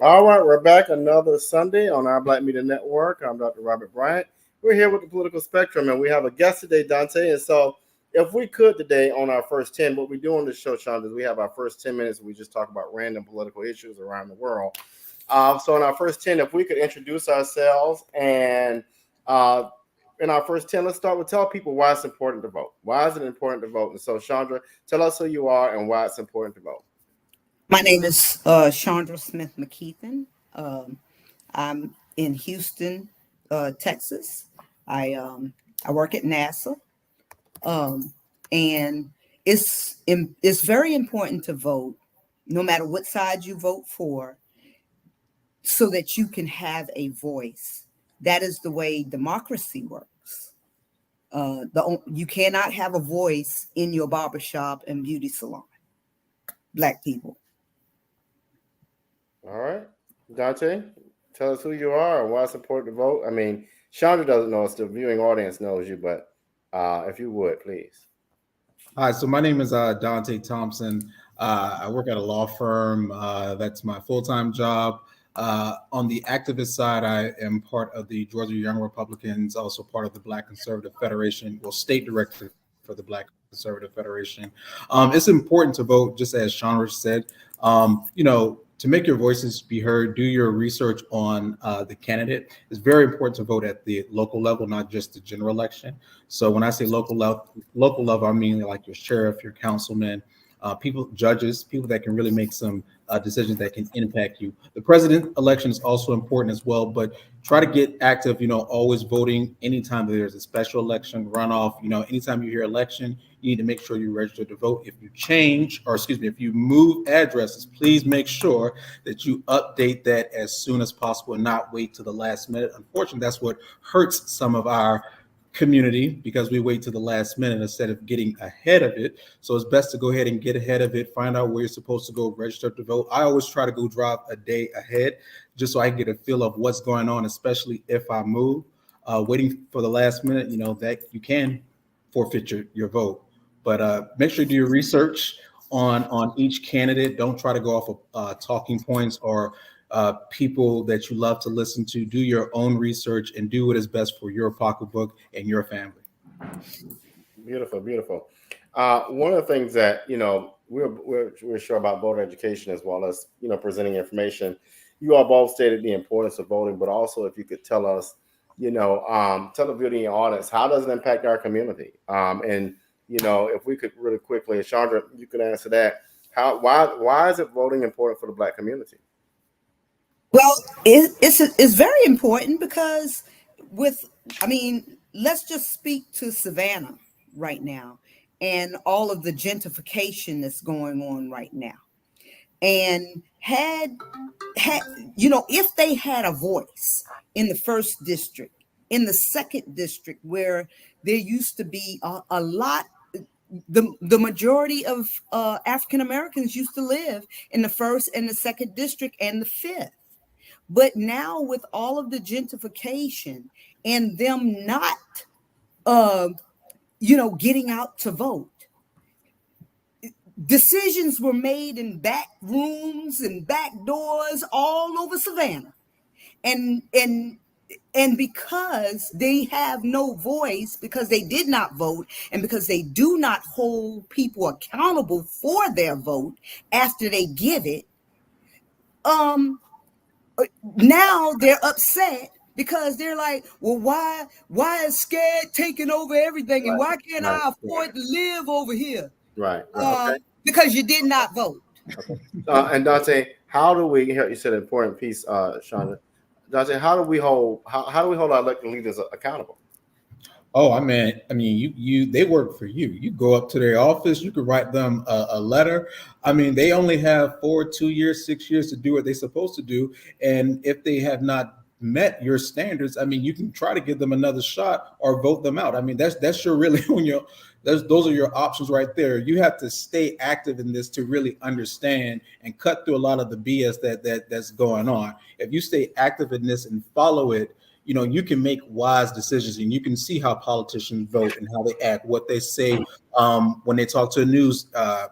All right, we're back another Sunday on our Black Media Network. I'm Dr. Robert Bryant. We're here with the political spectrum, and we have a guest today, Dante. And so, if we could today on our first 10, what we do on this show, Sean, is we have our first 10 minutes. We just talk about random political issues around the world. So, in our first 10, if we could introduce ourselves and in our first 10, let's start with tell people why it's important to vote. Why is it important to vote? And so, Chandra, tell us who you are and why it's important to vote. My name is Chandra Smith McKeithen. I'm in Houston, Texas. I work at NASA, and it's very important to vote, no matter what side you vote for, so that you can have a voice. That is the way democracy works. You cannot have a voice in your barbershop and beauty salon. Black people. All right, Dante, tell us who you are and why it's important to vote. I mean, Chandra doesn't know us; the viewing audience knows you, but if you would, please. Hi, so my name is Dante Thompson. I work at a law firm. That's my full-time job. On the activist side, I am part of the Georgia Young Republicans, also part of the Black Conservative Federation, state director for the Black Conservative Federation. It's important to vote, just as Chandra said. To make your voices be heard, do your research on the candidate. It's very important to vote at the local level, not just the general election. So when I say local level, I mean like your sheriff, your councilman, judges, people that can really make some decisions that can impact you. The president election is also important as well, but try to get active, always voting anytime there's a special election, runoff, anytime you hear election, you need to make sure you register to vote. If you move addresses, please make sure that you update that as soon as possible and not wait to the last minute. Unfortunately, that's what hurts some of our community, because we wait to the last minute instead of getting ahead of it. So it's best to go ahead and get ahead of it, find out where you're supposed to go, register to vote. I always try to go drive a day ahead just so I can get a feel of what's going on, especially if I move. Waiting for the last minute, that you can forfeit your vote. But make sure you do your research on each candidate. Don't try to go off of talking points or people that you love to listen to. Do your own research and do what is best for your pocketbook and your family. Beautiful, beautiful. One of the things that we're sure about voter education as well as presenting information. You all both stated the importance of voting, but also if you could tell us, tell the viewing audience, how does it impact our community? And if we could really quickly, Chandra, you could answer that. Why is it voting important for the Black community? Well, it's very important because let's just speak to Savannah right now and all of the gentrification that's going on right now. And if they had a voice in the first district, in the second district, where there used to be a lot, the majority of African Americans used to live in the first and the second district and the fifth. But now with all of the gentrification and them not, getting out to vote, decisions were made in back rooms and back doors all over Savannah. And because they have no voice, because they did not vote, and because they do not hold people accountable for their vote after they give it, now they're upset because they're like, well, why is scared taking over everything, and why can't I afford to live over here? Right. Okay. Because you did not vote. Okay. And Dante, how do we? You said an important piece, Shonda. Dante, how do we hold our elected leaders accountable? Oh, I mean, they work for you. You go up to their office, you could write them a letter. I mean, they only have 2 years, 6 years to do what they're supposed to do. And if they have not met your standards, you can try to give them another shot or vote them out. That's your really those are your options right there. You have to stay active in this to really understand and cut through a lot of the BS that's going on. If you stay active in this and follow it, you can make wise decisions, and you can see how politicians vote and how they act, what they say when they talk to a news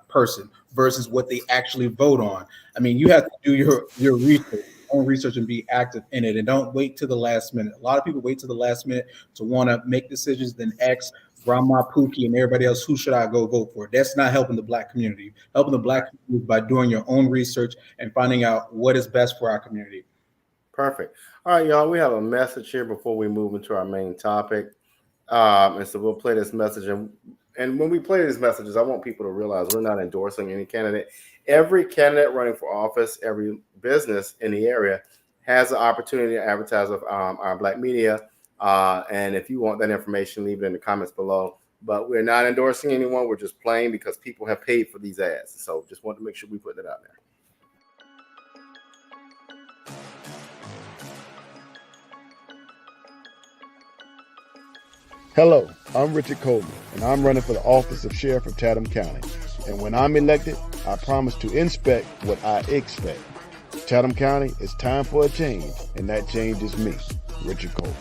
person versus what they actually vote on. You have to do your research. own research and be active in it, and don't wait to the last minute. A lot of people wait to the last minute to want to make decisions, then ask Grandma Pookie and everybody else, who should I go vote for? That's not helping the Black community. Helping the Black community by doing your own research and finding out what is best for our community. Perfect. All right, y'all, we have a message here before we move into our main topic. And so we'll play this message. And when we play these messages, I want people to realize we're not endorsing any candidate. Every candidate running for office, every business in the area has the opportunity to advertise with our Black media. And if you want that information, leave it in the comments below. But we're not endorsing anyone. We're just playing because people have paid for these ads. So just want to make sure we put that out there. Hello, I'm Richard Coleman, and I'm running for the office of Sheriff of Chatham County. And when I'm elected, I promise to inspect what I expect. Chatham County, it's time for a change, and that change is me, Richard Coleman.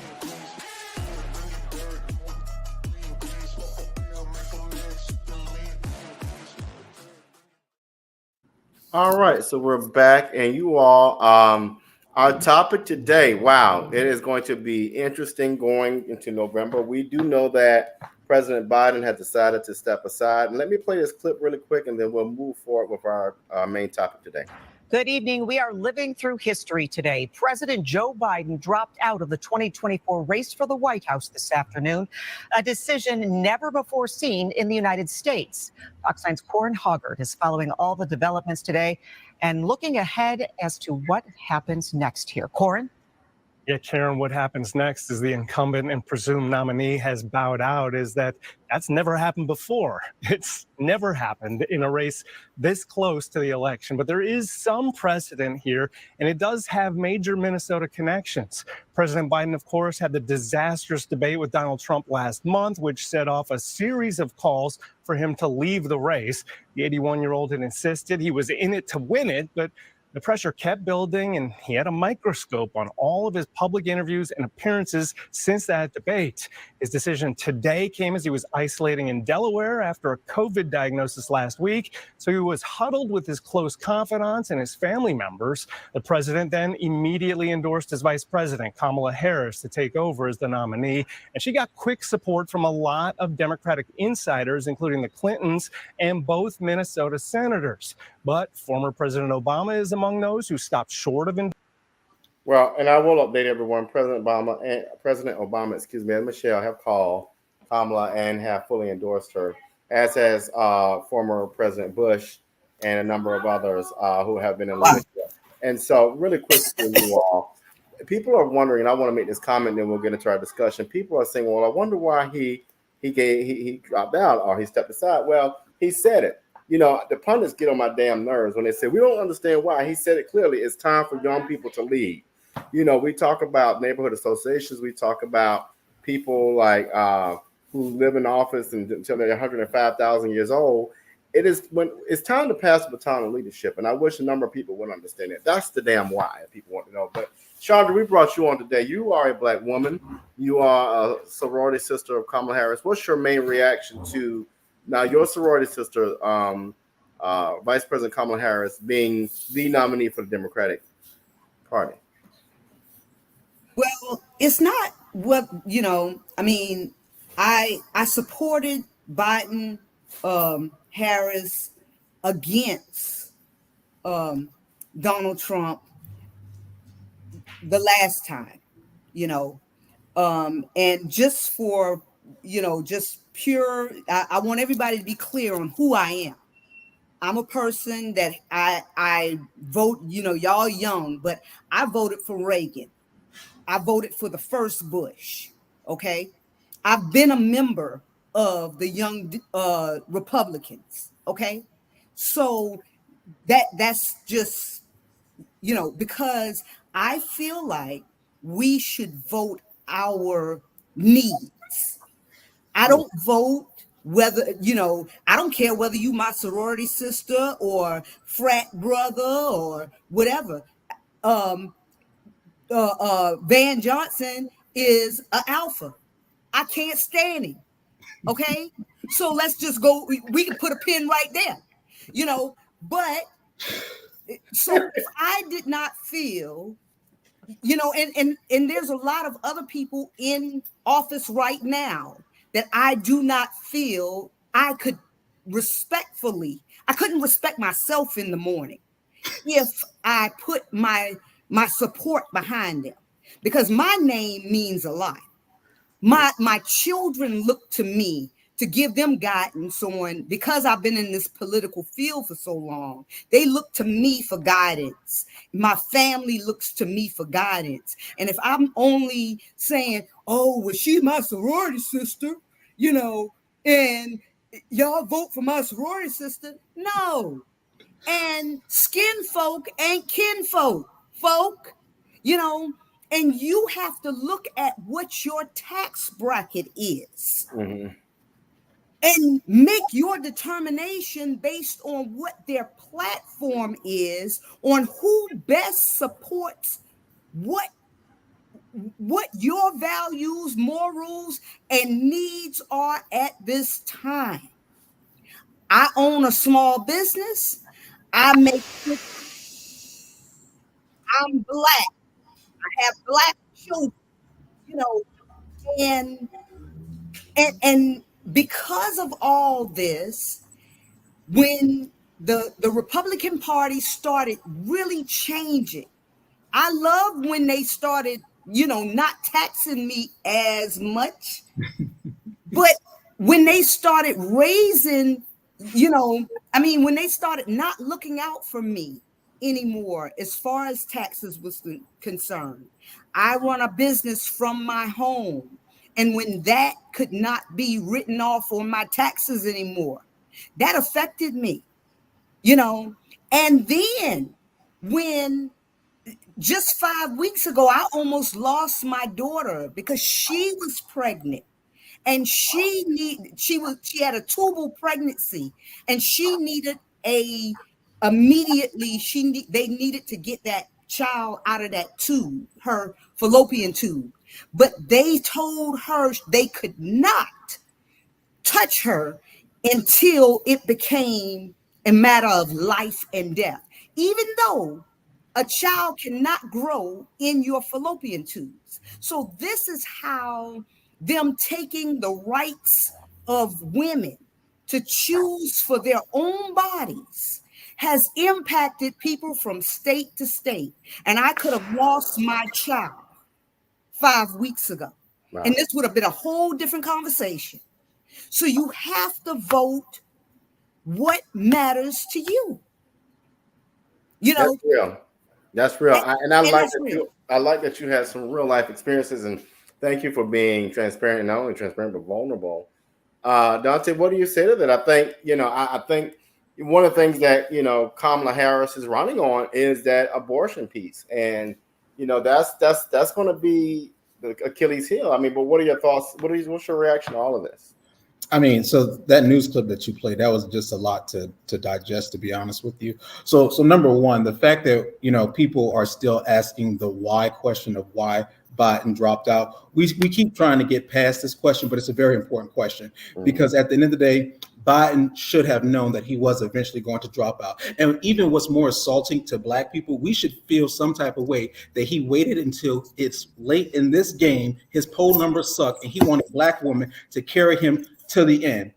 All right, so we're back, and you all, our topic today, wow, it is going to be interesting going into November. We do know that President Biden has decided to step aside. And let me play this clip really quick, and then we'll move forward with our main topic today. Good evening. We are living through history today. President Joe Biden dropped out of the 2024 race for the White House this afternoon, a decision never before seen in the United States. Fox 9's Corin Hoggard is following all the developments today and looking ahead as to what happens next here. Corin? Yeah, Karen, what happens next is the incumbent and presumed nominee has bowed out, is that's never happened before. It's never happened in a race this close to the election. But there is some precedent here, and it does have major Minnesota connections. President Biden, of course, had the disastrous debate with Donald Trump last month, which set off a series of calls for him to leave the race. The 81-year-old had insisted he was in it to win it, but the pressure kept building, and he had a microscope on all of his public interviews and appearances since that debate. His decision today came as he was isolating in Delaware after a COVID diagnosis last week, so he was huddled with his close confidants and his family members. The president then immediately endorsed his vice president, Kamala Harris, to take over as the nominee, and she got quick support from a lot of Democratic insiders, including the Clintons and both Minnesota senators. But former President Obama is among those who stopped short of. Well, and I will update everyone. President Obama, and Michelle have called Kamala and have fully endorsed her, as has former President Bush and a number of others who have been in leadership. And so, really quick for you all, people are wondering, and I want to make this comment, then we'll get into our discussion. People are saying, "Well, I wonder why he dropped out or he stepped aside." Well, he said it. You know, the pundits get on my damn nerves when they say, we don't understand why. He said it clearly. It's time for young people to lead. You know, we talk about neighborhood associations. We talk about people like who live in office until they're 105,000 years old. It is when it's time to pass the baton of leadership. And I wish a number of people would understand it. That's the damn why people want to know. But Chandra, we brought you on today. You are a Black woman. You are a sorority sister of Kamala Harris. What's your main reaction to now your sorority sister, Vice President Kamala Harris, being the nominee for the Democratic Party? Well, it's not what, you know, I mean, I supported Biden, Harris against Donald Trump the last time, you know, and just for, you know, just pure, I want everybody to be clear on who I am. I'm a person that I vote, you know, y'all young, but I voted for Reagan. I voted for the first Bush. Okay. I've been a member of the young Republicans. Okay. So that's just, you know, because I feel like we should vote our needs. I don't vote whether, you know, I don't care whether you my sorority sister or frat brother or whatever. Van Johnson is an alpha. I can't stand him. Okay. So let's just go. We can put a pin right there, you know, but So if I did not feel, and there's a lot of other people in office right now that I do not feel I couldn't respect myself in the morning if I put my support behind them, because my name means a lot. My children look to me to give them guidance on, because I've been in this political field for so long. They look to me for guidance. My family looks to me for guidance. And if I'm only saying, oh, well, she's my sorority sister, and y'all vote for my sorority sister. No. And skin folk ain't kinfolk, folk, and you have to look at what your tax bracket is. Mm-hmm. And make your determination based on what their platform is, on who best supports what your values, morals, and needs are at this time. I own a small business. I'm Black. I have Black children, and because of all this, when the Republican Party started really changing, I love when they started, not taxing me as much, but when they started raising, when they started not looking out for me anymore as far as taxes was concerned. I run a business from my home. And when that could not be written off on my taxes anymore, that affected me, And then when just 5 weeks ago, I almost lost my daughter because she was pregnant and she had a tubal pregnancy and she needed they needed to get that child out of that tube, her fallopian tube. But they told her they could not touch her until it became a matter of life and death, even though a child cannot grow in your fallopian tubes. So this is how them taking the rights of women to choose for their own bodies has impacted people from state to state. And I could have lost my child 5 weeks ago. Wow. And this would have been a whole different conversation. So you have to vote what matters to you. That's real. That's real. I like that you had some real life experiences, and thank you for being transparent, not only transparent but vulnerable. Dante, what do you say to that? I think I think one of the things that Kamala Harris is running on is that abortion piece, and that's going to be the Achilles heel. I mean, but what are your thoughts? What's your reaction to all of this? I mean, so that news clip that you played, that was just a lot to digest, to be honest with you. So number one, the fact that, people are still asking the why question of why Biden dropped out. We keep trying to get past this question, but it's a very important question because at the end of the day, Biden should have known that he was eventually going to drop out. And even what's more assaulting to Black people, we should feel some type of way that he waited until it's late in this game, his poll numbers suck, and he wanted a Black woman to carry him to the end.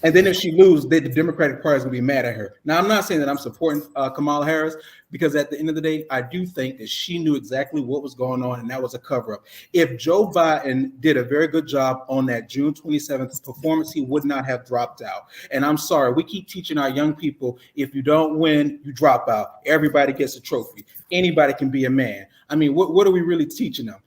And then if she loses, the Democratic Party is going to be mad at her. Now, I'm not saying that I'm supporting Kamala Harris, because at the end of the day, I do think that she knew exactly what was going on, and that was a cover-up. If Joe Biden did a very good job on that June 27th performance, he would not have dropped out. And I'm sorry, we keep teaching our young people, if you don't win, you drop out. Everybody gets a trophy. Anybody can be a man. I mean, what are we really teaching them?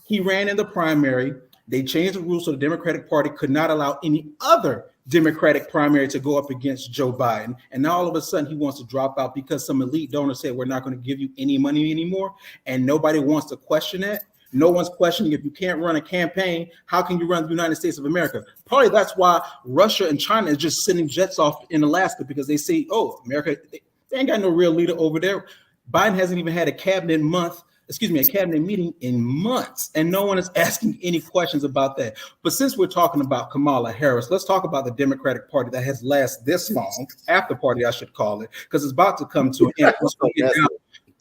He ran in the primary. They changed the rules so the Democratic Party could not allow any other Democratic primary to go up against Joe Biden. And now all of a sudden he wants to drop out because some elite donors said, we're not going to give you any money anymore. And nobody wants to question that. No one's questioning if you can't run a campaign, how can you run the United States of America? Probably that's why Russia and China is just sending jets off in Alaska, because they see, oh, America, they ain't got no real leader over there. Biden hasn't even had a cabinet month a cabinet meeting in months, and no one is asking any questions about that. But since we're talking about Kamala Harris, let's talk about the Democratic Party that has lasted this long, after party I should call it, because it's about to come to an end once we get down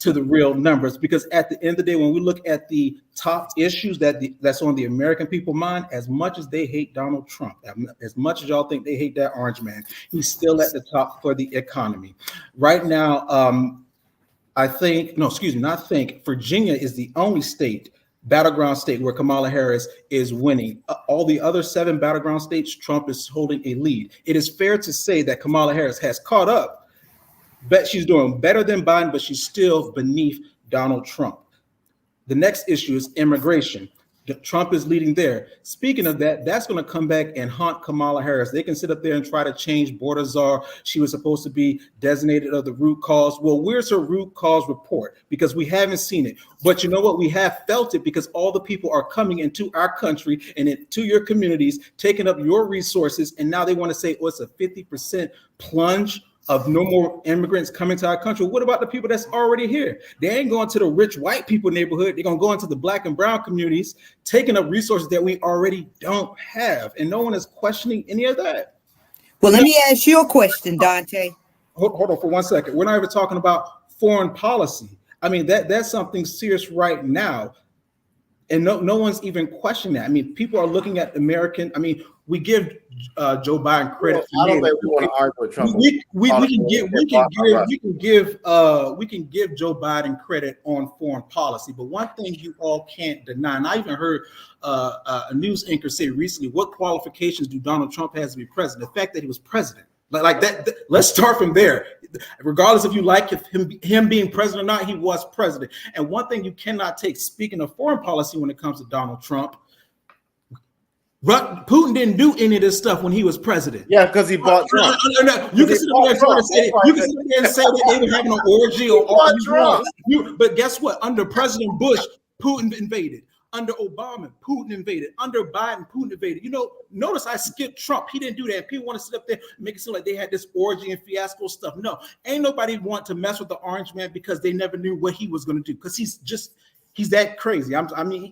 to the real numbers. Because at the end of the day, when we look at the top issues that's on the American people's mind, as much as they hate Donald Trump, as much as y'all think they hate that orange man, he's still at the top for the economy. Right now, Virginia is the only battleground state where Kamala Harris is winning. All the other 7 battleground states, Trump is holding a lead. It is fair to say that Kamala Harris has caught up, but she's doing better than Biden, but she's still beneath Donald Trump. The next issue is immigration. Trump is leading there. Speaking of that, that's going to come back and haunt Kamala Harris. They can sit up there and try to change border czar. She was supposed to be designated of the root cause. Well, where's her root cause report? Because we haven't seen it. But you know what? We have felt it because all the people are coming into our country and into your communities, taking up your resources. And now they want to say, oh, it's a 50% plunge of no more immigrants coming to our country. What about the people that's already here? They ain't going to the rich white people neighborhood. They're going to go into the black and brown communities, taking up resources that we already don't have. And no one is questioning any of that. Well, let me ask you a question, Dante. Hold on for 1 second. We're not even talking about foreign policy. I mean, that's something serious right now. And no one's even questioning that. I mean, people are looking at we give Joe Biden credit. I don't think we want to argue with Trump. We can give Joe Biden credit on foreign policy, but one thing you all can't deny, and I even heard a news anchor say recently, what qualifications do Donald Trump has to be president? The fact that he was president. Like that, let's start from there. Regardless if you like him being president or not, he was president. And one thing you cannot take, speaking of foreign policy when it comes to Donald Trump, Putin didn't do any of this stuff when he was president. Yeah, because he bought Trump. You can sit there and say that they were having an orgy or all Trump. But guess what? Under President Bush, Putin invaded. Under Obama, Putin invaded. Under Biden, Putin invaded. Notice I skipped Trump. He didn't do that. People want to sit up there and make it seem like they had this orgy and fiasco stuff. No, ain't nobody want to mess with the orange man because they never knew what he was going to do. Because he's that crazy.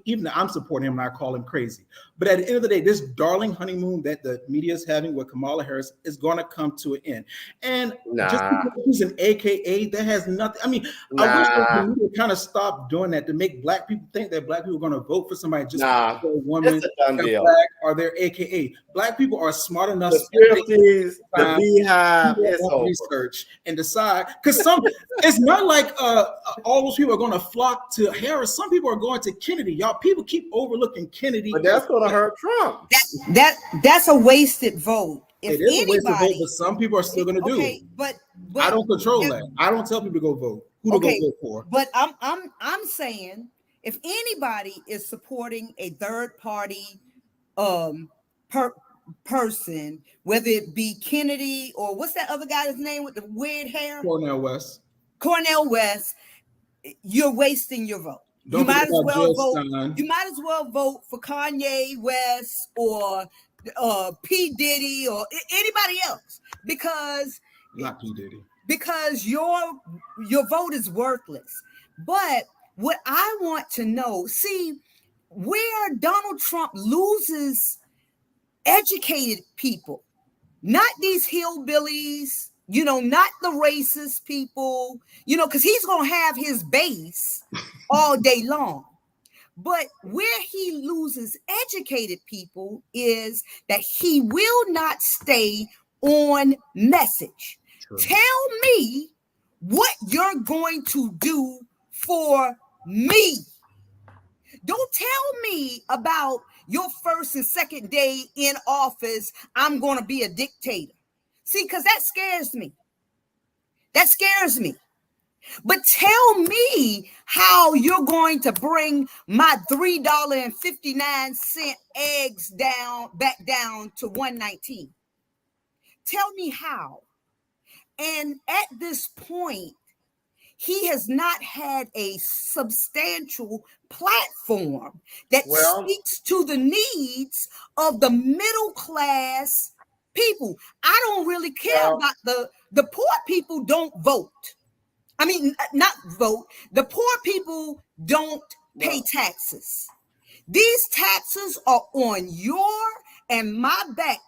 Even I'm supporting him and I call him crazy. But at the end of the day, this darling honeymoon that the media is having with Kamala Harris is going to come to an end. And just because he's an AKA, that has nothing. I mean, I wish the media kind of stopped doing that to make black people think that black people are going to vote for somebody just for a woman, black, or their AKA. Black people are smart enough the beehive, research and decide. Because it's not like all those people are going to flock to Harris. Some people are going to Kennedy. Y'all, people keep overlooking Kennedy. But that's going to hurt Trump. That's a wasted vote. It is a wasted vote, but some people are still going to do it. But I don't control that. I don't tell people to go vote. Who to go vote for? But I'm saying if anybody is supporting a third party person, whether it be Kennedy or what's that other guy's name with the weird hair? Cornel West, you're wasting your vote. You might as well vote for Kanye West or P. Diddy or anybody else because not P. Diddy. Because your vote is worthless. But what I want to know, see, where Donald Trump loses educated people, not these hillbillies, not the racist people, because he's going to have his base all day long. But where he loses educated people is that he will not stay on message. True. Tell me what you're going to do for me. Don't tell me about your first and second day in office. I'm going to be a dictator. See, because that scares me. But tell me how you're going to bring my $3.59 eggs back down to $1.19. Tell me how. And at this point, he has not had a substantial platform that speaks to the needs of the middle class people. I don't really care about the poor people don't vote. I mean, not vote. The poor people don't pay taxes. These taxes are on your and my back,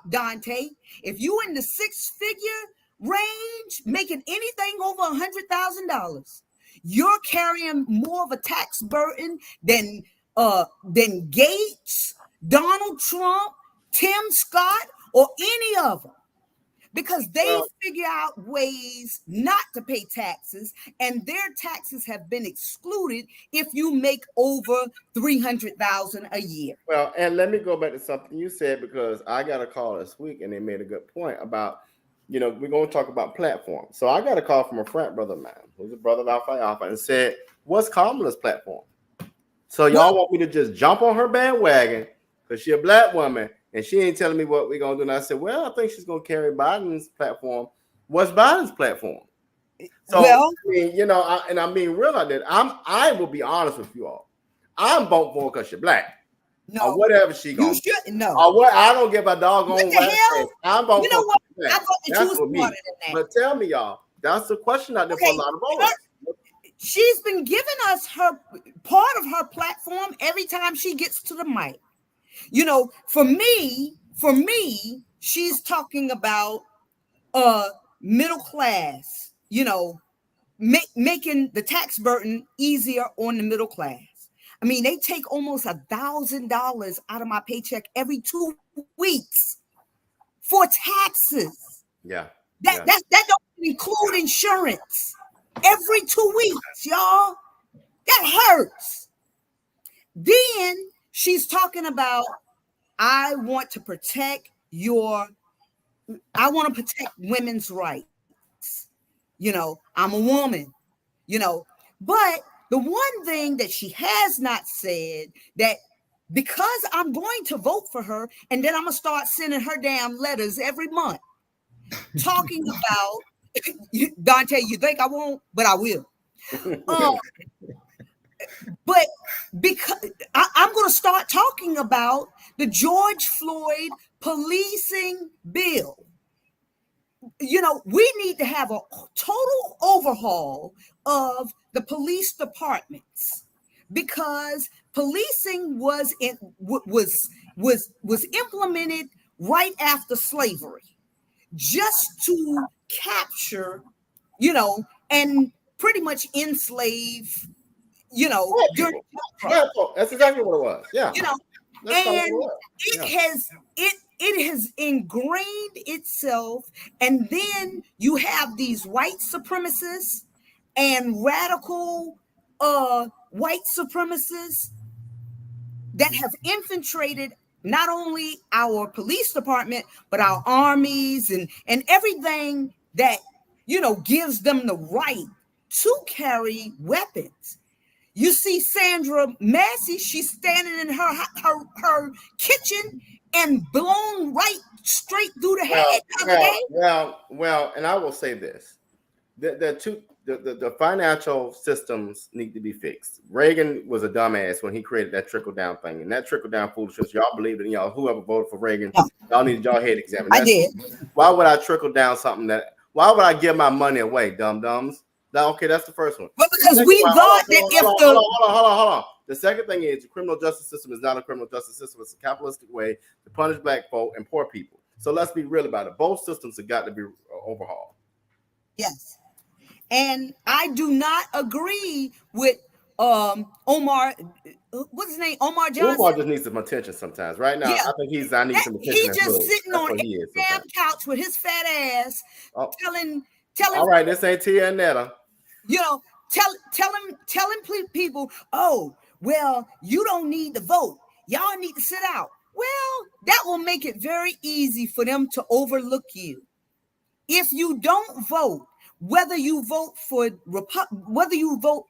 Dante. If you in the six-figure range, making anything over $100,000, you're carrying more of a tax burden than Gates, Donald Trump, Tim Scott, or any of them. Because they figure out ways not to pay taxes, and their taxes have been excluded if you make over $300,000 a year. Well, and let me go back to something you said, because I got a call this week and they made a good point about, we're going to talk about platforms. So I got a call from a friend brother of mine, who's a brother of Alpha, and said, what's Kamala's platform? So y'all want me to just jump on her bandwagon because she's a black woman and she ain't telling me what we're going to do. And I said, well, I think she's going to carry Biden's platform. What's Biden's platform? So, I'm being real on that. I will be honest with you all. I'm voting for her because she's black. No, or whatever she going to do. No. Or what? I don't give a doggone what the hell? I'm voting for what? black. I thought that you was smarter than that. But tell me, y'all, that's the question out there for a lot of voters. She's been giving us her part of her platform every time she gets to the mic. For me, she's talking about middle class, making the tax burden easier on the middle class. I mean, they take almost $1,000 out of my paycheck every 2 weeks for taxes. Yeah. That don't include insurance. Every 2 weeks, y'all. That hurts. Then she's talking about, I want to protect women's rights. I'm a woman, but the one thing that she has not said, that because I'm going to vote for her and then I'm going to start sending her damn letters every month talking about, Dante, you think I won't, but I will. But because I'm going to start talking about the George Floyd policing bill. We need to have a total overhaul of the police departments, because policing was implemented right after slavery, just to capture, and pretty much enslave, that's exactly what it was. Yeah. It has ingrained itself, and then you have these white supremacists and radical white supremacists that have infiltrated not only our police department, but our armies and everything that gives them the right to carry weapons. You see Sandra Massey, she's standing in her kitchen and blown right straight through the head. Well, and I will say this: the financial systems need to be fixed. Reagan was a dumbass when he created that trickle down thing, and that trickle down foolishness. Y'all believe it, y'all. Whoever voted for Reagan, y'all need y'all head examined. I did. Why would I trickle down something that? Why would I give my money away, dum dums? Okay, that's the first one. But because we thought that if hold on. The second thing is the criminal justice system is not a criminal justice system. It's a capitalistic way to punish black folk and poor people. So let's be real about it. Both systems have got to be overhauled. Yes. And I do not agree with Omar. What's his name? Omar Johnson. Omar just needs some attention sometimes. Right now, I think I need some attention. He's just sitting on a damn couch with his fat ass, telling. All right, this ain't Tia and Netta. Telling people, oh, well, you don't need to vote. Y'all need to sit out. Well, that will make it very easy for them to overlook you. If you don't vote, whether you vote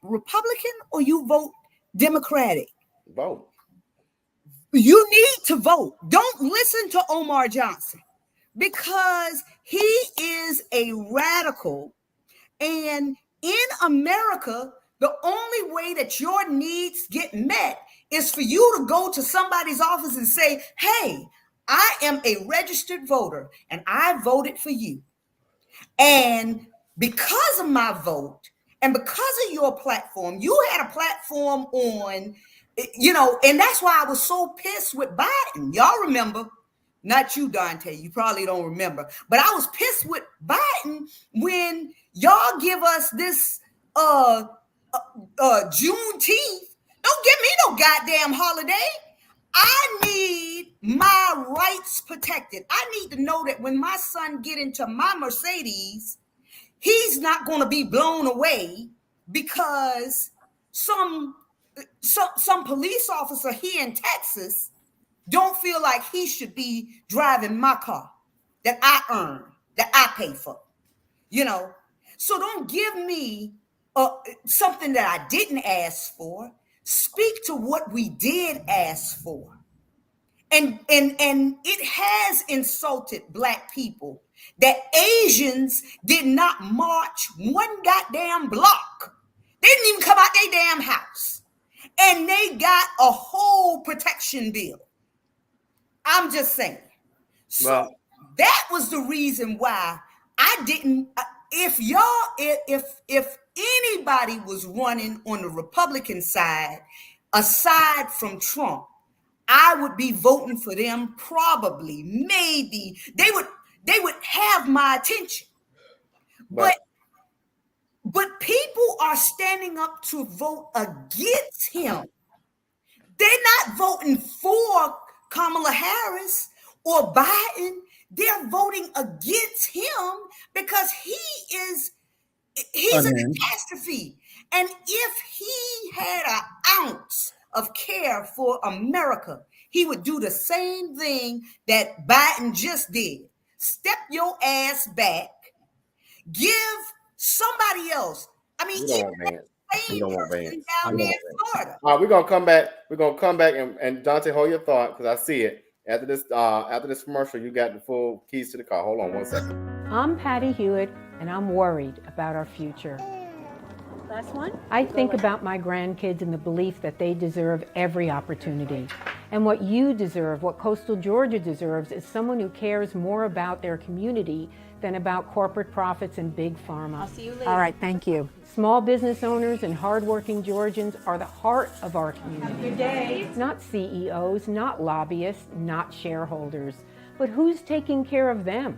Republican or you vote Democratic, vote. You need to vote. Don't listen to Omar Johnson, because he is a radical. And in America, the only way that your needs get met is for you to go to somebody's office and say, hey, I am a registered voter and I voted for you. And because of my vote, And because of your platform, you had a platform on, and that's why I was so pissed with Biden. Y'all remember? Not you, Dante. You probably don't remember. But I was pissed with Biden when y'all give us this Juneteenth. Don't give me no goddamn holiday. I need my rights protected. I need to know that when my son get into my Mercedes, he's not going to be blown away because some police officer here in Texas don't feel like he should be driving my car that I earn, that I pay for, So don't give me something that I didn't ask for. Speak to what we did ask for. And it has insulted Black people that Asians did not march one goddamn block. They didn't even come out their damn house. And they got a whole protection bill. I'm just saying. So that was the reason why I didn't. If anybody was running on the Republican side, aside from Trump, I would be voting for them. Probably, maybe they would have my attention. But people are standing up to vote against him. They're not voting for Kamala Harris or Biden. They're voting against him because he's a catastrophe. And if he had an ounce of care for America, he would do the same thing that Biden just did. Step your ass back. Give somebody else. I mean, we don't want Vance. Down there in Florida. All right, we're gonna come back. We're gonna come back and Dante, hold your thought because I see it. After this commercial, you got the full keys to the car. Hold on 1 second. I'm Patty Hewitt, and I'm worried about our future. Last one. I think about my grandkids and the belief that they deserve every opportunity. And what you deserve, what Coastal Georgia deserves, is someone who cares more about their community than about corporate profits and big pharma. I'll see you later. All right, thank you. Small business owners and hardworking Georgians are the heart of our community. Good day. Not CEOs, not lobbyists, not shareholders, but who's taking care of them?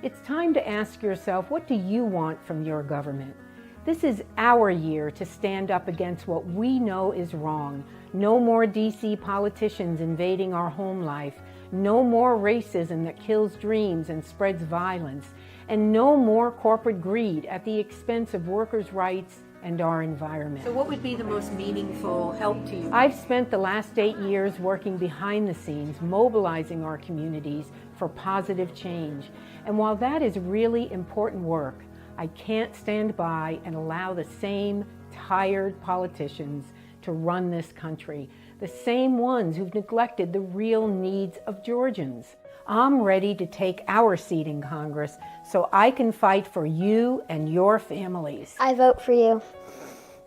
It's time to ask yourself, what do you want from your government? This is our year to stand up against what we know is wrong. No more DC politicians invading our home life. No more racism that kills dreams and spreads violence. And no more corporate greed at the expense of workers' rights and our environment. So what would be the most meaningful help to you? I've spent the last 8 years working behind the scenes, mobilizing our communities for positive change. And while that is really important work, I can't stand by and allow the same tired politicians to run this country, the same ones who've neglected the real needs of Georgians. I'm ready to take our seat in Congress so I can fight for you and your families. I vote for you.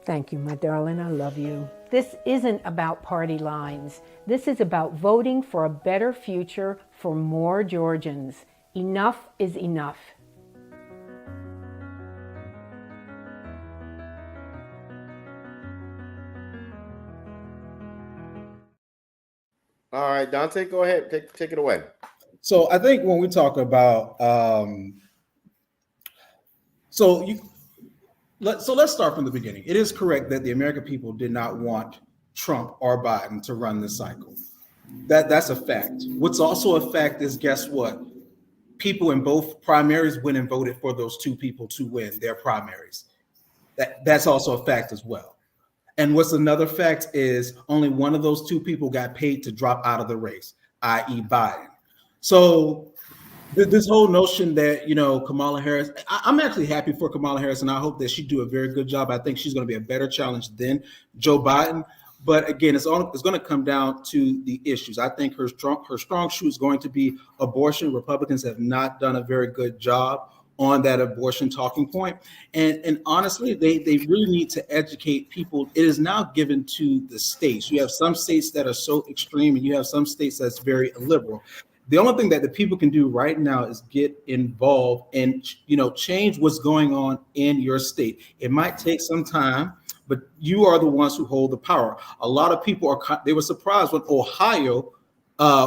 Thank you, my darling. I love you. This isn't about party lines. This is about voting for a better future for more Georgians. Enough is enough. All right, Dante, go ahead. Take it away. So I think when we talk about let's start from the beginning. It is correct that the American people did not want Trump or Biden to run this cycle. That's a fact. What's also a fact is, guess what? People in both primaries went and voted for those two people to win their primaries. That's also a fact as well. And what's another fact is only one of those two people got paid to drop out of the race, i.e. Biden. So this whole notion that, Kamala Harris, I'm actually happy for Kamala Harris, and I hope that she do a very good job. I think she's going to be a better challenge than Joe Biden. But again, it's going to come down to the issues. I think her strong suit is going to be abortion. Republicans have not done a very good job on that abortion talking point. And honestly, they really need to educate people. It is now given to the states. You have some states that are so extreme, and you have some states that's very liberal. The only thing that the people can do right now is get involved and, change what's going on in your state. It might take some time, but you are the ones who hold the power. A lot of people they were surprised when Ohio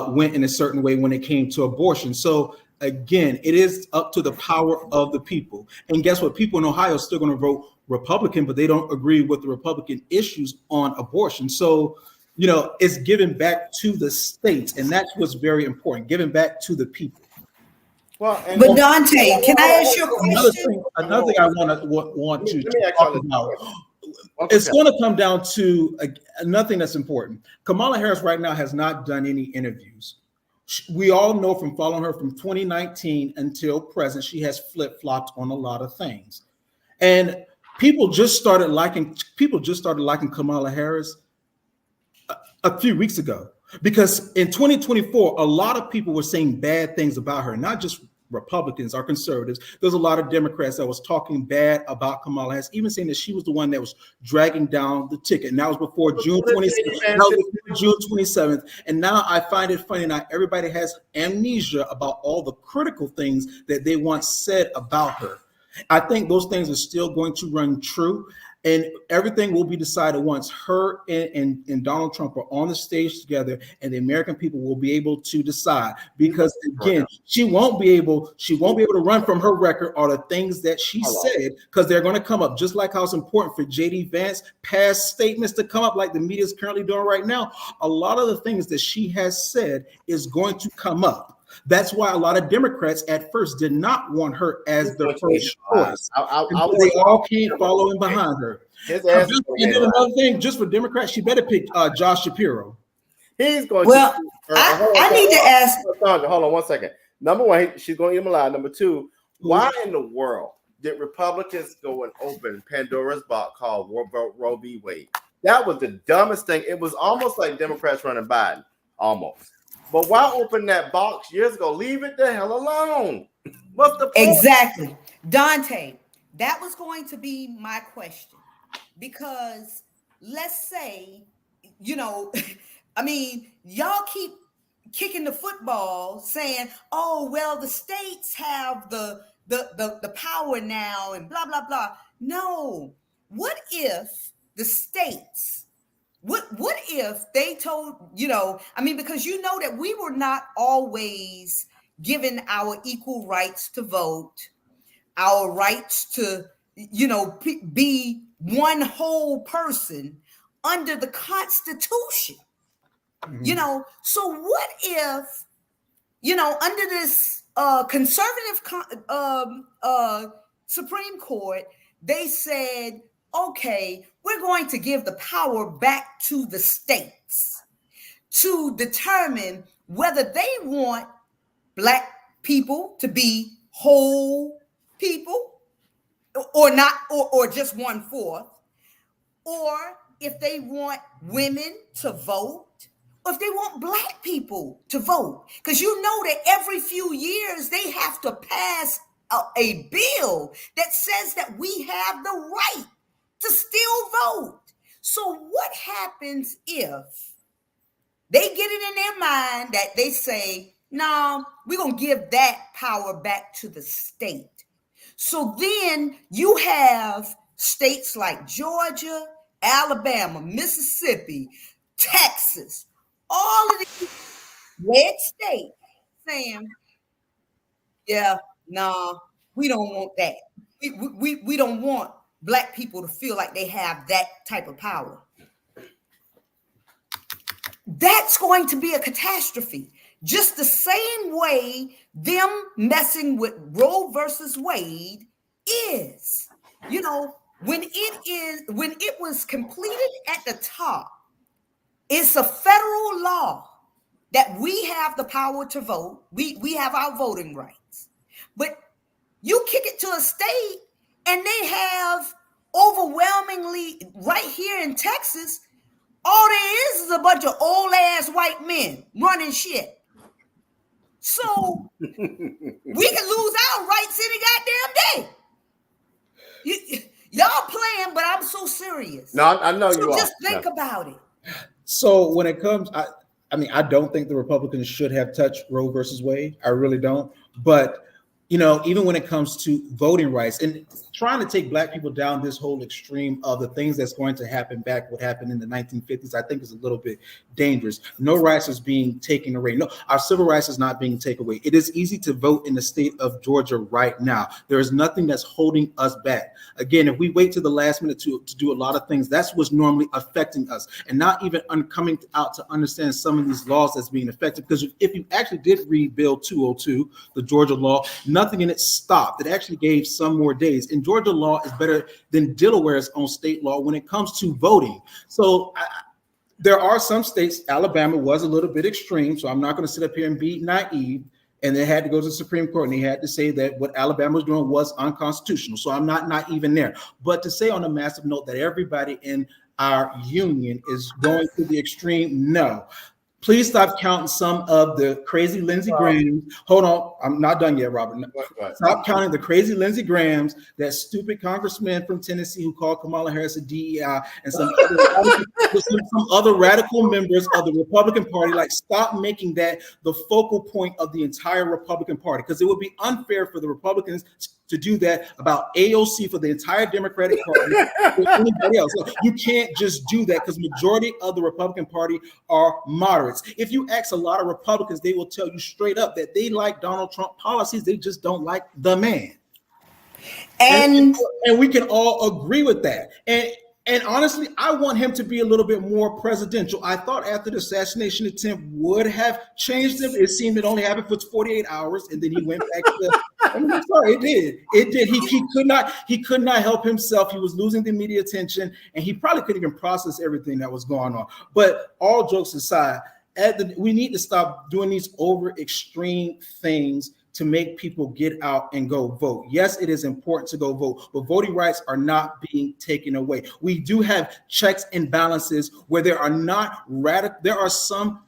went in a certain way when it came to abortion. So again, it is up to the power of the people. And guess what? People in Ohio are still going to vote Republican, but they don't agree with the Republican issues on abortion. So, it's giving back to the states, and that's what's very important, giving back to the people. Well, but Dante, can I ask you a question? Another thing I want to talk about. It's going to come down to another thing that's important. Kamala Harris right now has not done any interviews. We all know from following her from 2019 until present, she has flip-flopped on a lot of things. And people just started liking Kamala Harris a few weeks ago, because in 2024, a lot of people were saying bad things about her, not just Republicans or conservatives. There's a lot of Democrats that was talking bad about Kamala Harris, even saying that she was the one that was dragging down the ticket. And that was before June 27th. And now I find it funny, now everybody has amnesia about all the critical things that they once said about her. I think those things are still going to run true. And everything will be decided once her and Donald Trump are on the stage together, and the American people will be able to decide. Because again, she won't be able to run from her record or the things that she said, because they're going to come up. Just like how it's important for JD Vance past statements to come up, like the media is currently doing right now. A lot of the things that she has said is going to come up. That's why a lot of Democrats at first did not want her as the first choice. They all came following behind her. And then another thing, just for Democrats, she better pick Josh Shapiro. He's going I need to ask. Hold on 1 second. Number one, she's going to get him alive. Number two, why in the world did Republicans go and open Pandora's box called Roe v. Wade? That was the dumbest thing. It was almost like Democrats running Biden, almost. But why open that box years ago? Leave it the hell alone. What's the point? Exactly. Dante, that was going to be my question. Because let's say, y'all keep kicking the football saying, oh, well, the states have the power now and blah, blah, blah. No. What if the states, what if they told, because that we were not always given our equal rights to vote, our rights to, be one whole person under the Constitution. Mm-hmm. So what if, under this conservative Supreme Court, they said, okay, we're going to give the power back to the states to determine whether they want Black people to be whole people or not, or just 1/4, or if they want women to vote, or if they want Black people to vote. Because that every few years they have to pass a bill that says that we have the right to still vote. So what happens if they get it in their mind that they say, no, we're going to give that power back to the state? So then you have states like Georgia, Alabama, Mississippi, Texas, all of these red states saying, yeah, no, we don't want that. We don't want Black people to feel like they have that type of power. That's going to be a catastrophe. Just the same way them messing with Roe versus Wade is. When it was completed at the top, it's a federal law that we have the power to vote. We have our voting rights. But you kick it to a state, and they have overwhelmingly, right here in Texas, all there is a bunch of old ass white men running shit. So we can lose our rights any goddamn day. Y'all playing, but I'm so serious. No, I know you are. Just think about it. So when it comes, I mean, I don't think the Republicans should have touched Roe versus Wade. I really don't. But, you know, even when it comes to voting rights and trying to take Black people down this whole extreme of the things that's going to happen back, what happened in the 1950s, I think is a little bit dangerous. No rights is being taken away. No, our civil rights is not being taken away. It is easy to vote in the state of Georgia right now. There is nothing that's holding us back. Again, if we wait to the last minute to do a lot of things, that's what's normally affecting us, and not even coming out to understand some of these laws that's being affected. Because if you actually did read Bill 202, the Georgia law, nothing in it stopped. It actually gave some more days. And Georgia law is better than Delaware's own state law when it comes to voting. So there are some states, Alabama was a little bit extreme, so I'm not going to sit up here and be naive. And they had to go to the Supreme Court and they had to say that what Alabama was doing was unconstitutional. So I'm not naive in there. But to say on a massive note that everybody in our union is going to the extreme, no. Please stop counting some of the crazy Lindsey Grahams. Hold on, I'm not done yet, Robert. Stop counting the crazy Lindsey Grahams, that stupid congressman from Tennessee who called Kamala Harris a DEI, and some other radical members of the Republican Party. Like, stop making that the focal point of the entire Republican Party, because it would be unfair for the Republicans to do that about AOC for the entire Democratic Party or anybody else. So you can't just do that, because majority of the Republican Party are moderates. If you ask a lot of Republicans, they will tell you straight up that they like Donald Trump policies. They just don't like the man. And we can all agree with that. And honestly, I want him to be a little bit more presidential. I thought after the assassination attempt would have changed him. It seemed it only happened for 48 hours, and then he went back to. I'm sorry, it did. It did. He could not help himself. He was losing the media attention, and he probably couldn't even process everything that was going on. But all jokes aside, we need to stop doing these over extreme things to make people get out and go vote. Yes, it is important to go vote, but voting rights are not being taken away. We do have checks and balances where there are some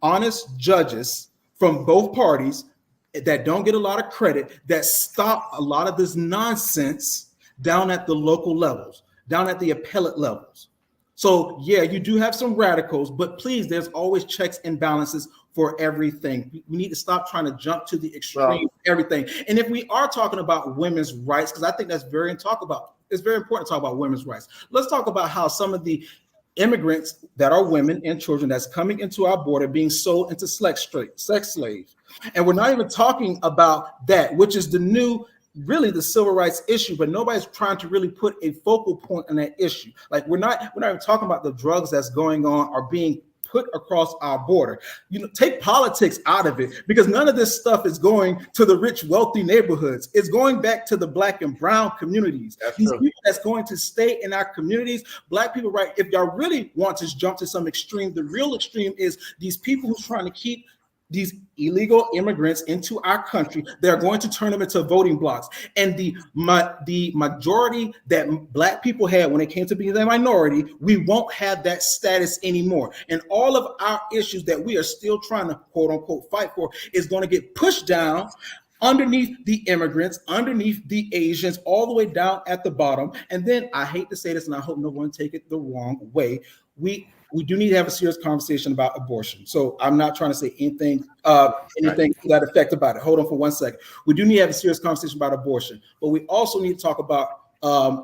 honest judges from both parties that don't get a lot of credit that stop a lot of this nonsense down at the local levels, down at the appellate levels. So yeah, you do have some radicals, but please, there's always checks and balances for everything. We need to stop trying to jump to the extreme, everything. And if we are talking about women's rights, because I think it's very important to talk about women's rights. Let's talk about how some of the immigrants that are women and children that's coming into our border being sold into sex slaves. And we're not even talking about that, which is really the civil rights issue, but nobody's trying to really put a focal point on that issue. Like, we're not even talking about the drugs that's going on or being put across our border. Take politics out of it, because none of this stuff is going to the rich, wealthy neighborhoods. It's going back to the Black and brown communities. These people that's going to stay in our communities, Black people, right? If y'all really want to jump to some extreme, the real extreme is these people who's trying to keep these illegal immigrants into our country. They're going to turn them into voting blocks. And the majority that Black people had when it came to being the minority, we won't have that status anymore. And all of our issues that we are still trying to quote unquote fight for is going to get pushed down underneath the immigrants, underneath the Asians, all the way down at the bottom. And then, I hate to say this, and I hope no one take it the wrong way, we do need to have a serious conversation about abortion. So I'm not trying to say anything to that effect about it. Hold on for 1 second. We do need to have a serious conversation about abortion, but we also need to talk about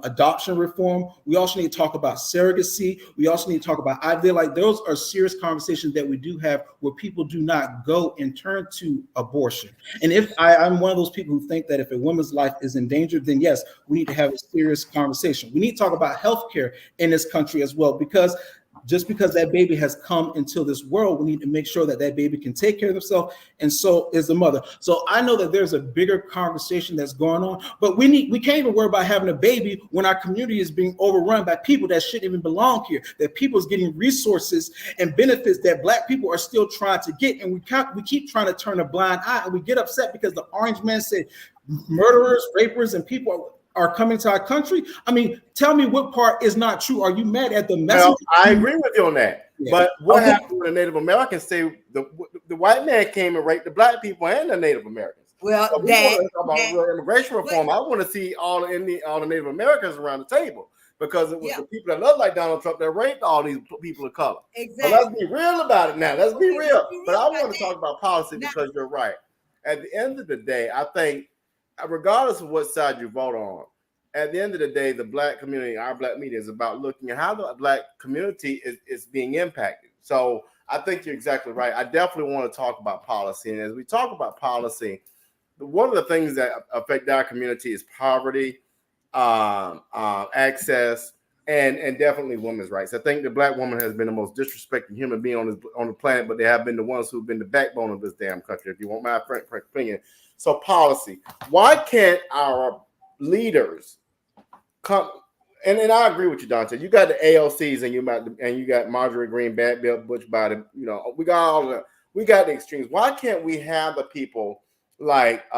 adoption reform. We also need to talk about surrogacy. We also need to talk about IVF. Like, those are serious conversations that we do have where people do not go and turn to abortion. And if I'm one of those people who think that if a woman's life is in danger, then yes, we need to have a serious conversation. We need to talk about healthcare in this country as well, because just because that baby has come into this world, we need to make sure that that baby can take care of themselves, and so is the mother. So I know that there's a bigger conversation that's going on, but we can't even worry about having a baby when our community is being overrun by people that shouldn't even belong here, that people's getting resources and benefits that Black people are still trying to get, and we keep trying to turn a blind eye, and we get upset because the orange man said murderers, rapers, and people are coming to our country. I mean, tell me what part is not true. Are you mad at the message? Well, I agree with you on that. Yeah. But what happened when the Native Americans say the white man came and raped the Black people and the Native Americans? Well, so about real immigration reform. I want to see all the Native Americans around the table. because it was Yeah. the people that look like Donald Trump that raped all these people of color. So Exactly. let's be real about it now. Let's be Okay, real. let's be But real I about want to that. talk about policy Now- because you're right. At the end of the day, I think, regardless of what side you vote on, at the end of the day, the Black community, our Black media, is about looking at how the Black community is being impacted. So I think you're exactly right. I definitely want to talk about policy. And as we talk about policy, one of the things that affect our community is poverty, access, and definitely women's rights. I think the Black woman has been the most disrespected human being on the planet, but they have been the ones who've been the backbone of this damn country, if you want my frank opinion. So policy. Why can't our leaders come? And I agree with you, Dante. You got the AOCs and you got Marjorie Greene, Bad Bill, Butch Biden. You know, we got the extremes. Why can't we have the people like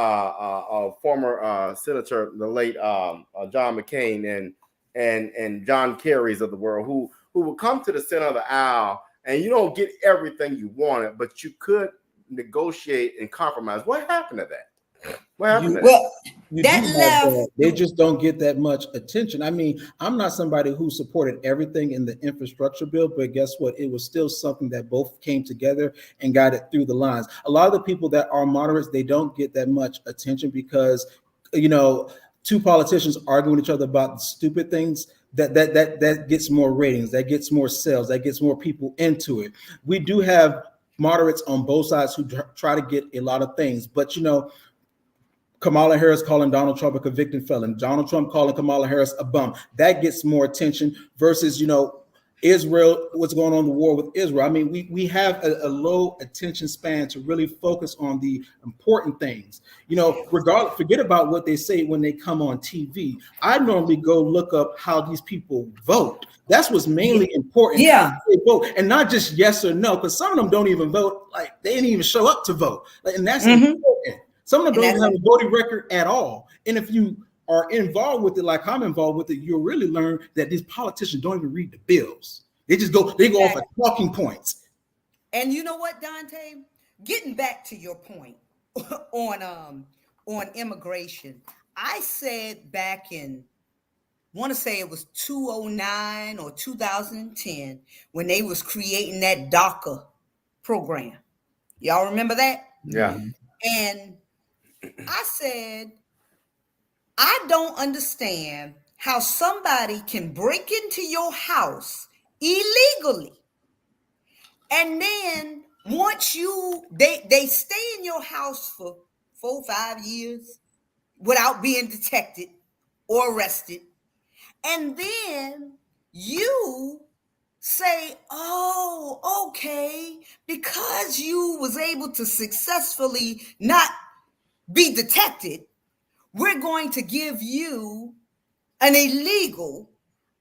former senator, the late John McCain and John Kerry's of the world, who will come to the center of the aisle, and you don't get everything you wanted, but you could negotiate and compromise. What happened to that? What happened to that? Well, You that do have left. that. They just don't get that much attention. I mean, I'm not somebody who supported everything in the infrastructure bill, but guess what? It was still something that both came together and got it through the lines. A lot of the people that are moderates, they don't get that much attention because, you know, two politicians arguing with each other about stupid things. That gets more ratings, that gets more sales, that gets more people into it. We do have moderates on both sides who try to get a lot of things, but you know, Kamala Harris calling Donald Trump a convicted felon, Donald Trump calling Kamala Harris a bum. That gets more attention versus, you know, Israel, what's going on in the war with Israel. I mean, we have a low attention span to really focus on the important things. You know, regardless, forget about what they say when they come on TV. I normally go look up how these people vote. That's what's mainly important. Yeah. They vote, and not just yes or no, because some of them don't even vote. Like they didn't even show up to vote. Like, and that's important. Some of them don't even have a voting record at all. And if you are involved with it, like I'm involved with it, you'll really learn that these politicians don't even read the bills. They go off of talking points. And you know what, Dante? Getting back to your point on immigration, I said back in, want to say it was 2009 or 2010 when they was creating that DACA program. Y'all remember that? Yeah. And I said, I don't understand how somebody can break into your house illegally. And then once they stay in your house for 4 or 5 years without being detected or arrested. And then you say, oh, okay, because you was able to successfully not be detected, we're going to give you an illegal,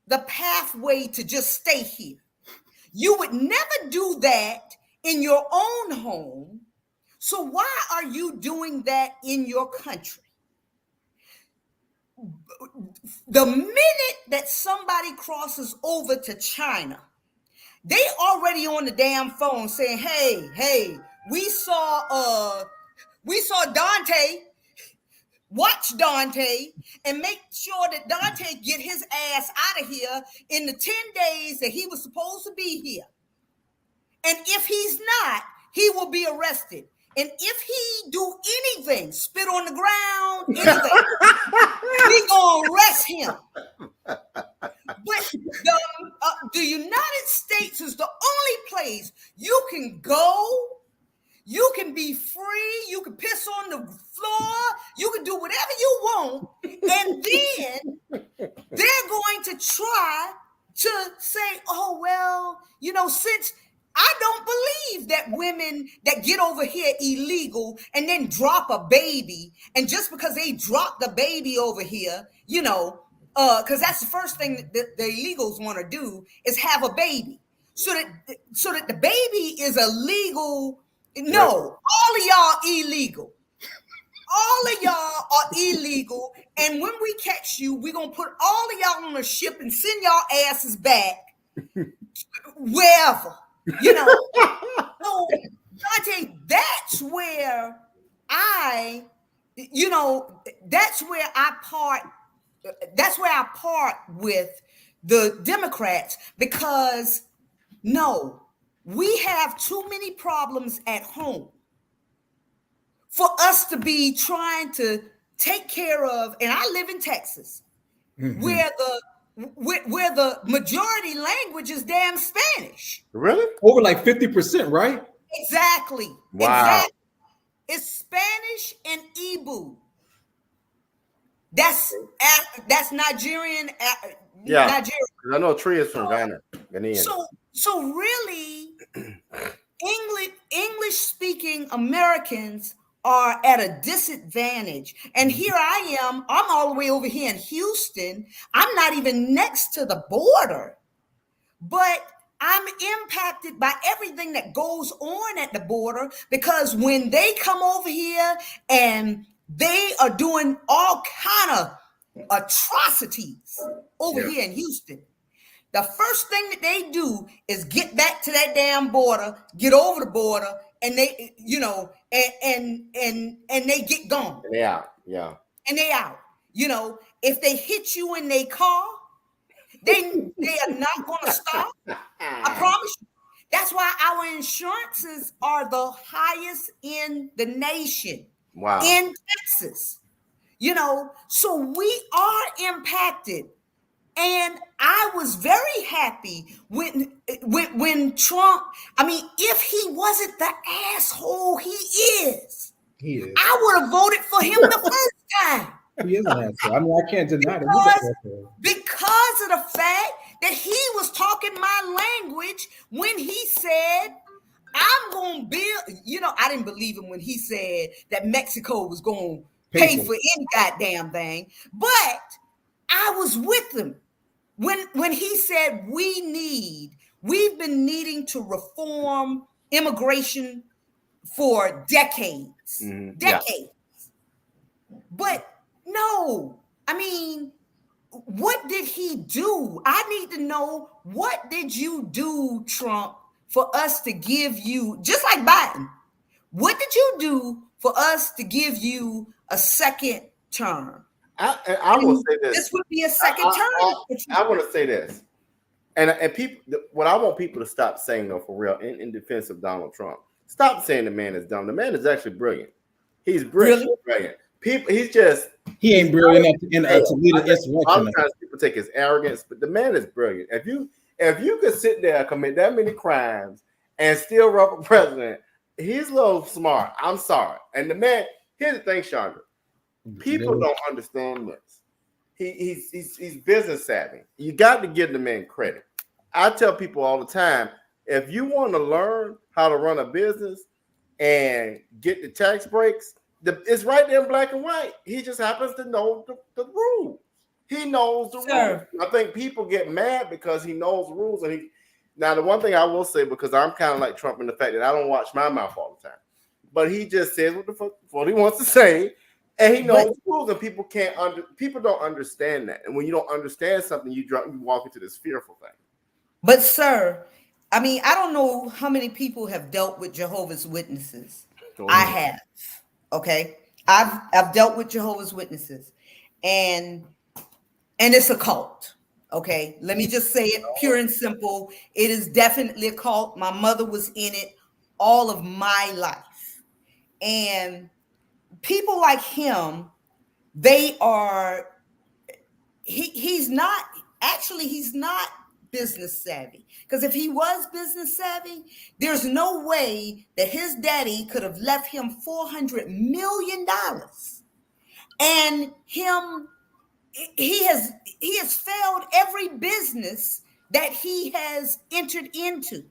the pathway to just stay here. You would never do that in your own home. So why are you doing that in your country? The minute that somebody crosses over to China, they already on the damn phone saying, hey, we saw Dante. Watch Dante and make sure that Dante get his ass out of here in the 10 days that he was supposed to be here. And if he's not, he will be arrested. And if he do anything, spit on the ground, anything, we gonna arrest him. But the United States is the only place you can go. You can be free. You can piss on the floor. You can do whatever you want. And then they're going to try to say, oh, well, you know, since I don't believe that women that get over here illegal and then drop a baby, and just because they drop the baby over here, you know, because that's the first thing that the illegals want to do is have a baby. So that the baby is a legal. No, all of y'all illegal. All of y'all are illegal. And when we catch you, we're going to put all of y'all on a ship and send y'all asses back wherever, you know. So, Dante, that's where I part with the Democrats, because no, we have too many problems at home for us to be trying to take care of. And I live in Texas, where the majority language is damn Spanish. Really? Over like 50%, right? Exactly. Wow. Exactly. It's Spanish and Igbo. That's Nigerian. Yeah. Nigeria. 'Cause I know Tree is from Ghana. Ghanaian. So really, English speaking Americans are at a disadvantage. And here I am. I'm all the way over here in Houston. I'm not even next to the border, but I'm impacted by everything that goes on at the border, because when they come over here and they are doing all kind of atrocities over here in Houston, the first thing that they do is get back to that damn border, get over the border, and they, and they get gone. And they out. Yeah. And they out. If they hit you in their car, they are not going to stop. I promise you. That's why our insurances are the highest in the nation. Wow. In Texas. So we are impacted. And I was very happy when Trump, if he wasn't the asshole he is, I would have voted for him the first time. He is an asshole. I can't deny Because of the fact that he was talking my language when he said, I'm going to build, I didn't believe him when he said that Mexico was going to pay for any goddamn thing, but I was with him when he said we've been needing to reform immigration for decades. Decades. Yeah. But no, what did he do? I need to know, what did you do, Trump, for us to give you, just like Biden, what did you do for us to give you a second term? I will say this. This would be a second term. I want to say this. And people, what I want people to stop saying, though, for real, in defense of Donald Trump, stop saying the man is dumb. The man is actually brilliant. He's brilliant. Really? Brilliant. He ain't brilliant enough to lead an insurrection. Sometimes people take his arrogance, but the man is brilliant. If you could sit there and commit that many crimes and still run for president, he's a little smart. I'm sorry. And the man, here's the thing, Chandra. People don't understand this. He's business savvy. You got to give the man credit. I tell people all the time, if you want to learn how to run a business and get the tax breaks, it's right there in black and white. He just happens to know the rules. He knows the rules. I think people get mad because he knows the rules. Now, the one thing I will say, because I'm kind of like Trump in the fact that I don't watch my mouth all the time, but he just says what he wants to say, and he knows the rules, and people don't understand that. And when you don't understand something, you walk into this fearful thing. But sir, I don't know how many people have dealt with Jehovah's Witnesses. I have. Okay, I've dealt with Jehovah's Witnesses, and it's a cult. Okay, let me just say it pure and simple. It is definitely a cult. My mother was in it all of my life, and people like him, he's not business savvy, because if he was business savvy, there's no way that his daddy could have left him $400 million, and he has failed every business that he has entered into.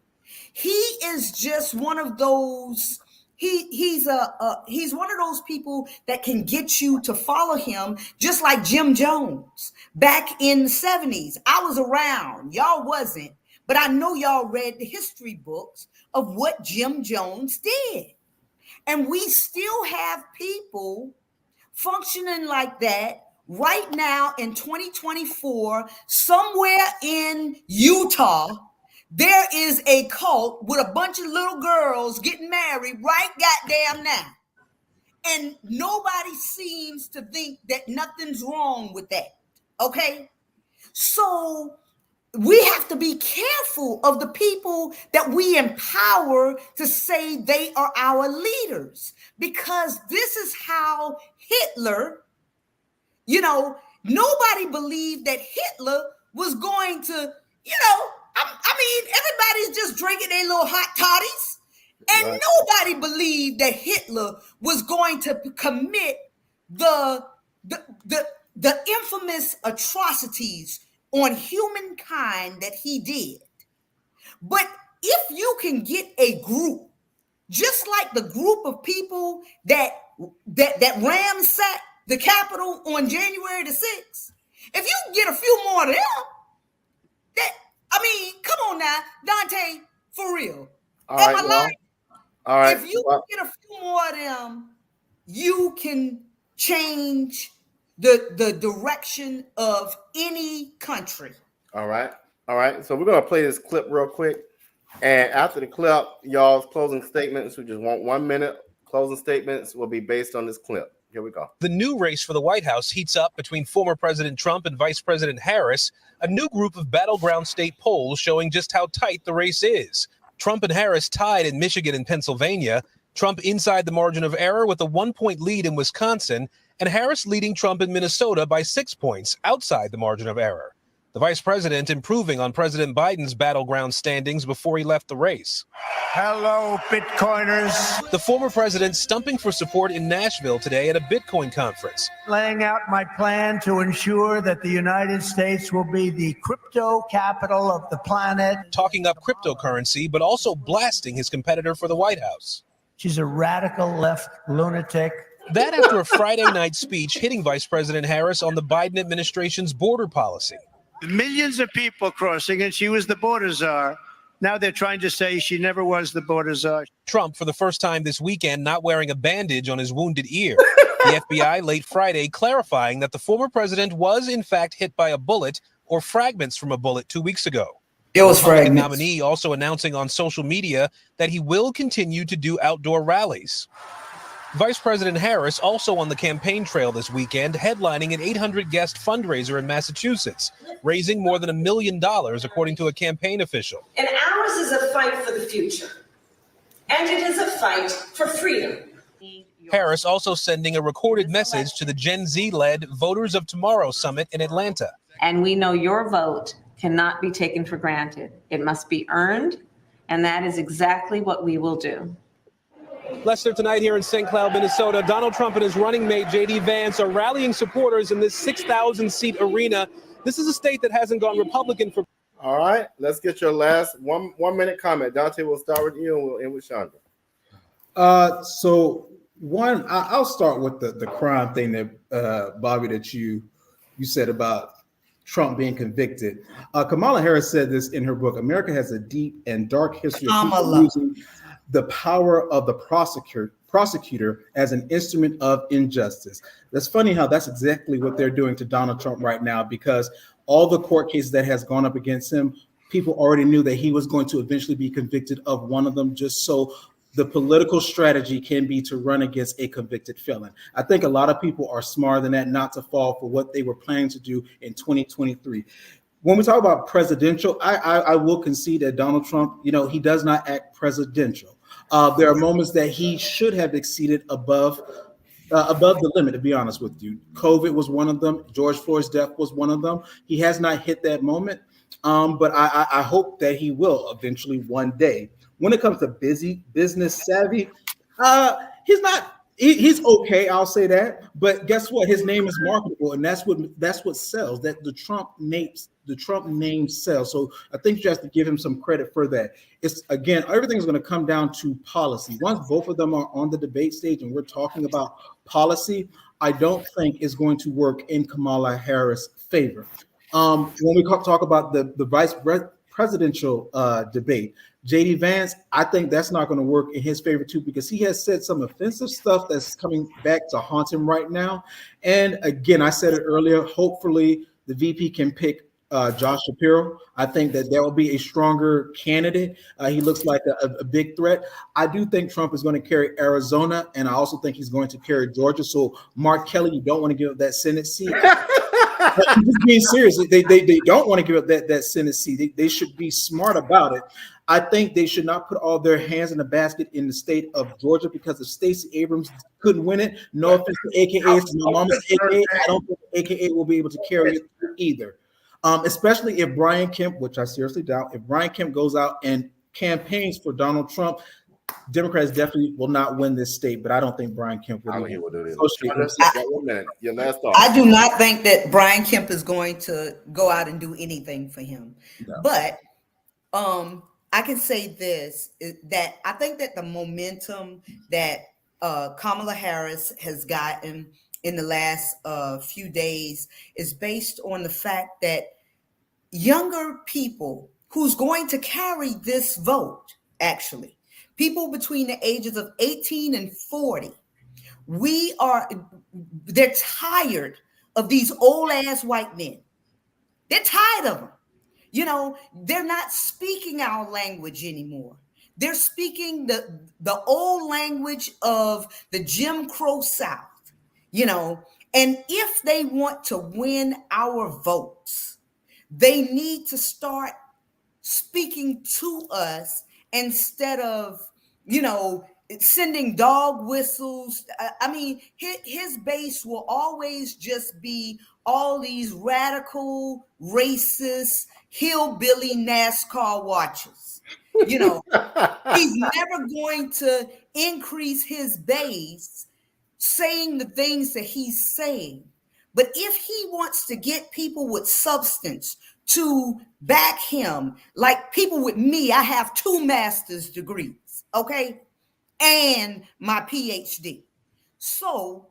He is just one of those. He's one of those people that can get you to follow him, just like Jim Jones back in the 70s. I was around, y'all wasn't, but I know y'all read the history books of what Jim Jones did. And we still have people functioning like that right now in 2024, somewhere in Utah. There is a cult with a bunch of little girls getting married right goddamn now. And nobody seems to think that nothing's wrong with that. Okay? So we have to be careful of the people that we empower to say they are our leaders, because this is how Hitler, nobody believed that Hitler was going to, everybody's just drinking their little hot toddies, and Right. nobody believed that Hitler was going to commit the infamous atrocities on humankind that he did. But if you can get a group, just like the group of people that ransacked the Capitol on January the 6th, if you can get a few more of them, come on now, Dante, for real. All Am right, I well, lying? all right. If you can get a few more of them, you can change the direction of any country. All right. So we're going to play this clip real quick. And after the clip, y'all's closing statements, we just want 1 minute. Closing statements will be based on this clip. Here we go. The new race for the White House heats up between former President Trump and Vice President Harris, a new group of battleground state polls showing just how tight the race is. Trump and Harris tied in Michigan and Pennsylvania, Trump inside the margin of error with a 1-point lead in Wisconsin, and Harris leading Trump in Minnesota by 6 points outside the margin of error. The vice president improving on President Biden's battleground standings before he left the race. Hello, Bitcoiners. The former president stumping for support in Nashville today at a Bitcoin conference. Laying out my plan to ensure that the United States will be the crypto capital of the planet. Talking up cryptocurrency, but also blasting his competitor for the White House. She's a radical left lunatic. That after a Friday night speech hitting Vice President Harris on the Biden administration's border policy. Millions of people crossing, and she was the border czar. Now they're trying to say she never was the border czar. Trump, for the first time this weekend, not wearing a bandage on his wounded ear. The FBI late Friday clarifying that the former president was in fact hit by a bullet or fragments from a bullet 2 weeks ago. It was The Republican fragments. nominee also announcing on social media that he will continue to do outdoor rallies. Vice President Harris also on the campaign trail this weekend, headlining an 800-guest fundraiser in Massachusetts, raising more than $1 million, according to a campaign official. And ours is a fight for the future. And it is a fight for freedom. Harris also sending a recorded message to the Gen Z-led Voters of Tomorrow Summit in Atlanta. And we know your vote cannot be taken for granted. It must be earned, and that is exactly what we will do. Lester, tonight here in St. Cloud, Minnesota, Donald Trump and his running mate, J.D. Vance, are rallying supporters in this 6,000-seat arena. This is a state that hasn't gone Republican for... All right, let's get your last one minute comment. Dante, we'll start with you and we'll end with Chandra. So one, I'll start with the crime thing that Bobby, that you said about Trump being convicted. Kamala Harris said this in her book. America has a deep and dark history of people using the power of the prosecutor as an instrument of injustice. That's funny how that's exactly what they're doing to Donald Trump right now, because all the court cases that has gone up against him, people already knew that he was going to eventually be convicted of one of them, just so the political strategy can be to run against a convicted felon. I think a lot of people are smarter than that not to fall for what they were planning to do in 2023. When we talk about presidential, I will concede that Donald Trump, he does not act presidential. There are moments that he should have exceeded above the limit, to be honest with you. COVID was one of them. George Floyd's death was one of them. He has not hit that moment, but I hope that he will eventually one day. When it comes to business savvy, he's not. He's okay, I'll say that. But guess what? His name is marketable, and that's what sells. That the Trump name sells. So I think you have to give him some credit for that. It's again, everything's going to come down to policy. Once both of them are on the debate stage and we're talking about policy, I don't think it's going to work in Kamala Harris' favor. When we talk about the vice presidential debate, J.D. Vance, I think that's not going to work in his favor too, because he has said some offensive stuff that's coming back to haunt him right now. And again, I said it earlier, hopefully the VP can pick Josh Shapiro. I think that there will be a stronger candidate. He looks like a big threat. I do think Trump is going to carry Arizona, and I also think he's going to carry Georgia. So Mark Kelly, you don't want to give up that Senate seat. I'm just being serious. They don't want to give up that Senate seat. They should be smart about it. I think they should not put all their hands in the basket in the state of Georgia because if Stacey Abrams couldn't win it, no offense to AKA, to my mama's AKA, I don't think AKA will be able to carry it either. Especially if Brian Kemp, which I seriously doubt, if Brian Kemp goes out and campaigns for Donald Trump, Democrats definitely will not win this state, but I don't think Brian Kemp will. I do not think that Brian Kemp is going to go out and do anything for him. No. But I can say this, that I think that the momentum that Kamala Harris has gotten in the last few days is based on the fact that younger people who's going to carry this vote, actually, people between the ages of 18 and 40, they're tired of these old ass white men. They're tired of them. You know, they're not speaking our language anymore. They're speaking the old language of the Jim Crow South, you know, and if they want to win our votes, they need to start speaking to us instead of, you know, sending dog whistles. I mean, his base will always just be all these radical, racist, hillbilly NASCAR watchers. You know, he's never going to increase his base saying the things that he's saying. But if he wants to get people with substance to back him, like people with me, I have 2 master's degrees, okay, and my PhD. So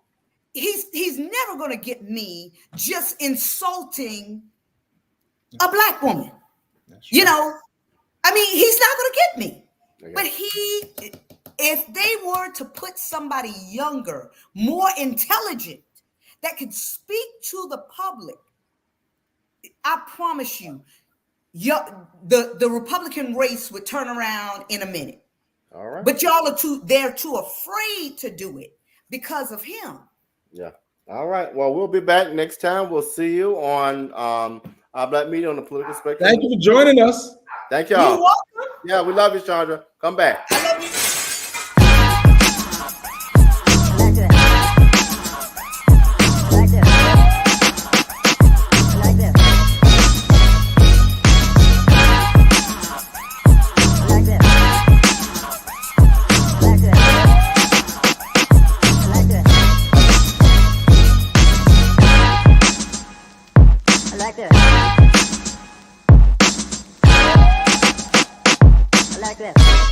he's never going to get me just insulting a black woman. You know, I mean, he's not going to get me. But if they were to put somebody younger, more intelligent, that could speak to the public, I promise you, the Republican race would turn around in a minute. All right. But y'all are they're too afraid to do it because of him. Yeah. All right. Well, we'll be back next time. We'll see you on our Black Media on the Political Spectrum. Thank you for joining us. Thank y'all. You're welcome. Yeah, we love you, Chandra. Come back. I love you. Like this.